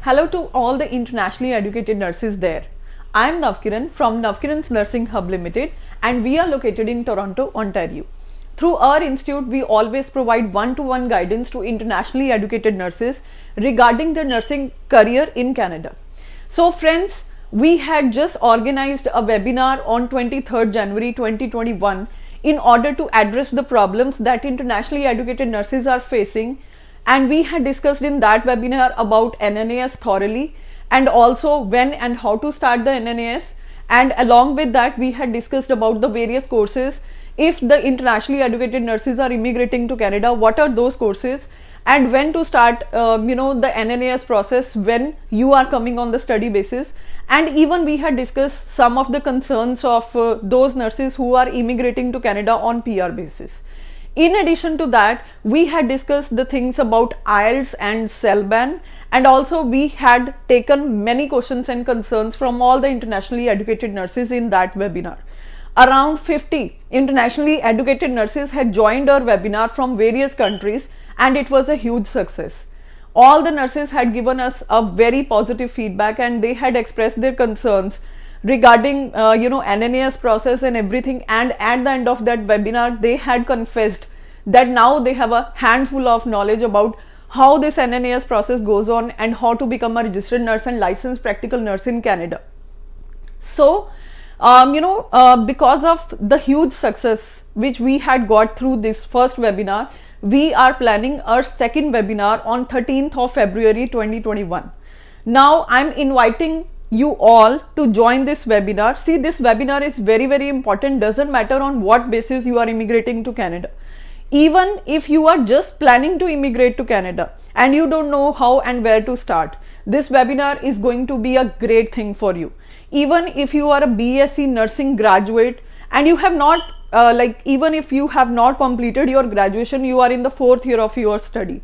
Hello to all the internationally educated nurses there. I am Navkiran from Navkiran's Nursing Hub Limited and we are located in Toronto, Ontario. Through our institute, we always provide one-to-one guidance to internationally educated nurses regarding their nursing career in Canada. So friends, we had just organized a webinar on 23rd January 2021 in order to address the problems that internationally educated nurses are facing, and we had discussed in that webinar about NNAS thoroughly and also when and how to start the NNAS, and along with that we had discussed about the various courses. If the internationally educated nurses are immigrating to Canada, what are those courses and when to start the NNAS process when you are coming on the study basis. And even we had discussed some of the concerns of those nurses who are immigrating to Canada on PR basis. In addition to that, we had discussed the things about IELTS and CELBAN, and also we had taken many questions and concerns from all the internationally educated nurses in that webinar. Around 50 internationally educated nurses had joined our webinar from various countries and it was a huge success. All the nurses had given us a very positive feedback and they had expressed their concerns regarding NNAS process and everything, and at the end of that webinar they had confessed that now they have a handful of knowledge about how this NNAS process goes on and how to become a registered nurse and licensed practical nurse in Canada. So because of the huge success which we had got through this first webinar, we are planning our second webinar on 13th of February 2021. Now I'm inviting you all to join this webinar. See, this webinar is very, very important. Doesn't matter on what basis you are immigrating to Canada. Even if you are just planning to immigrate to Canada and you don't know how and where to start, this webinar is going to be a great thing for you. Even if you are a BSc nursing graduate and you have not even if you have not completed your graduation, you are in the 4th year of your study,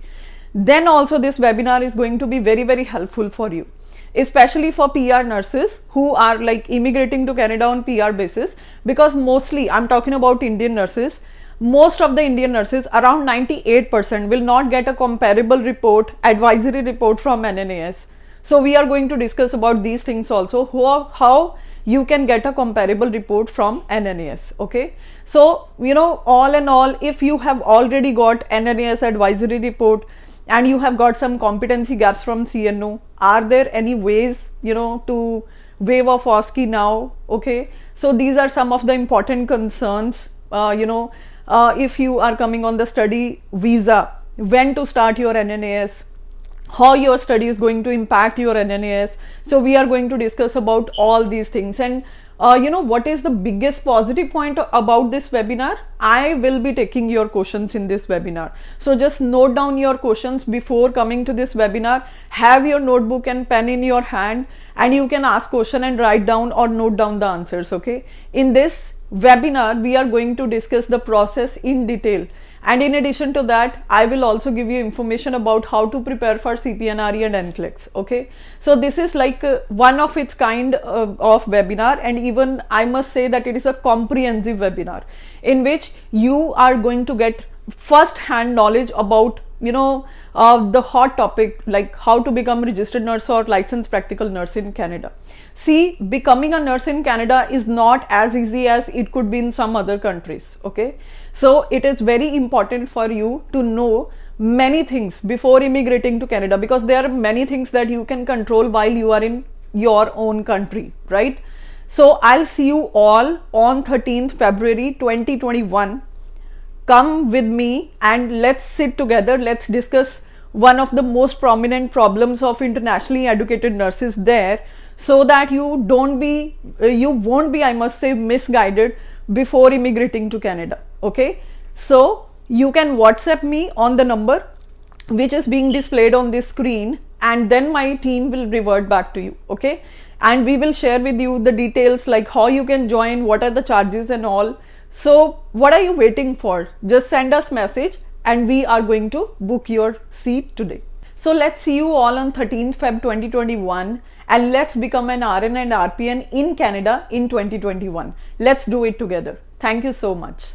then also this webinar is going to be very, very helpful for you, especially for PR nurses who are immigrating to Canada on PR basis, because mostly I'm talking about Indian nurses. Most of the Indian nurses, around 98%, will not get a comparable report, advisory report from NNAS. So we are going to discuss about these things also, how you can get a comparable report from NNAS. Okay, so all in all, if you have already got NNAS advisory report and you have got some competency gaps from CNO, are there any ways to waive off OSCE now? Okay, so these are some of the important concerns. If you are coming on the study visa, when to start your NNAS, how your study is going to impact your NNAS. So we are going to discuss about all these things. And what is the biggest positive point about this webinar? I will be taking your questions in this webinar. So just note down your questions before coming to this webinar. Have your notebook and pen in your hand and you can ask question and write down or note down the answers. Okay, in this webinar we are going to discuss the process in detail, and in addition to that I will also give you information about how to prepare for CPNRE and NCLEX. Okay, so this is one of its kind of webinar, and even I must say that it is a comprehensive webinar in which you are going to get first hand knowledge about the hot topic like how to become registered nurse or licensed practical nurse in Canada. See, becoming a nurse in Canada is not as easy as it could be in some other countries. Okay, so it is very important for you to know many things before immigrating to Canada, because there are many things that you can control while you are in your own country, right? So I'll see you all on 13th February 2021. Come with me and let's sit together. Let's discuss one of the most prominent problems of internationally educated nurses there, so that you won't be, I must say, misguided before immigrating to Canada. Okay, so you can WhatsApp me on the number which is being displayed on this screen, and then my team will revert back to you. Okay, and we will share with you the details like how you can join, what are the charges and all. So what are you waiting for? Just send us message and we are going to book your seat today. So let's see you all on 13th Feb 2021 and let's become an RN and RPN in Canada in 2021. Let's do it together. Thank you so much.